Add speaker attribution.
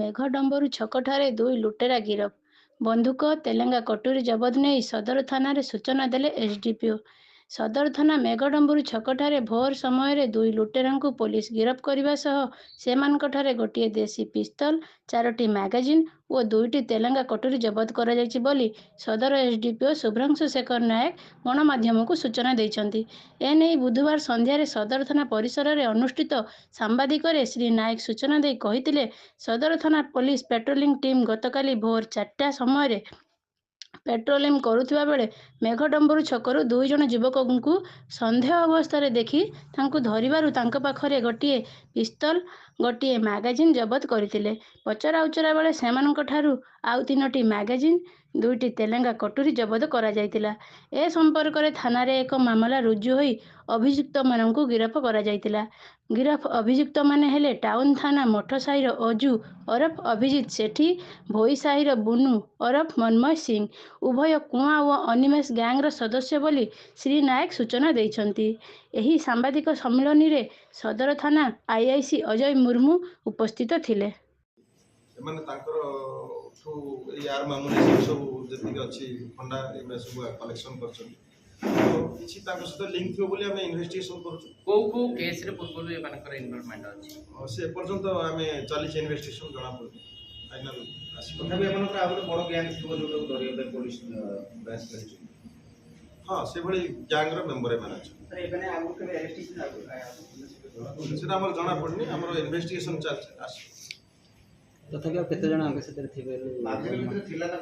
Speaker 1: मेघडम्बरू छकठारे दुई लुटेरा गिरफ बंधुक तेलेंगा कटुरी जबत नहीं सदर थाना सूचना देले एसडीपीओ। सदर थाना मेघडम्बरू छकठारे भोर समय दुई लुटेरा पुलिस गिरफ करने से गोटे देशी पिस्तल 4टी मैगजीन और 2टी तेलेंगा कटुरी जबत कर सदर एसडीपीओ शुभ्रांशु शेखर नायक गणमाध्यम को सूचना देइछन्ति। एने बुधवार संध्यारे सदर थाना परिसर में अनुष्ठित सांबादिक श्री नायक सूचना दे कहिथिले सदर थाना पुलिस पेट्रोलिंग टीम गतकाली भोर 4टा समय पेट्रोलिंग करुवा बेले मेघडम्बरू छकरू 2 जण युवक को सन्देह अवस्था देखि धरिबारु तांको पाखरे गोटे पिस्तल गोटे मैगजीन जबत करथिले। पचरा उचरा बेले सेमानक ठारू आउ 3टी मैगजीन 2टी तेलेंगा कटुरी जबत करा जायतिला। ए संपर्क में थाना रे एक मामला रुजु होई अभियुक्त माननकु गिरफ करा जायतिला। गिरफ अभियुक्त माने हेले टाउन थाना मठ साहिर अजू ओरफ अभिजित सेठी, भोई साहिर बुनू ओरफ मनमय सिंह, उभय कुआ और अनिमेष गैंगर सदस्य बोली श्री नायक सूचना देइछन्ति। एही सांबादिक सम्मेलन रे सदर थाना आईआईसी अजय मुर्मू उपस्थित थिले।
Speaker 2: एमाने तांकर ठू यार मामूली सब जतिक अछि फंडा एमे सब कलेक्शन करछन तो किछि तांको सहित लिंक थियो बोली हमें इन्वेस्टिगेशन करछु।
Speaker 3: को केस रे पूर्व ए मानकर इन्वॉल्वमेंट अछि
Speaker 2: से पर्यंत हमें चली इन्वेस्टिगेशन जणा पड़े फाइनल आसी
Speaker 4: तथापि एमानकर आउर बड़ गैंग थियो जोटा धरिया पे पुलिस ब्रांच करिछि। हां
Speaker 2: से भली गैंग रो मेंबर एमाने अछि
Speaker 4: सर एबने आगु के अरेस्टेशन आगु
Speaker 2: सेटा हमर जणा पड़नी हमर इन्वेस्टिगेशन चल आसी।
Speaker 5: तथापि केते जण आगे से थिबे
Speaker 4: माध्यम थिला ना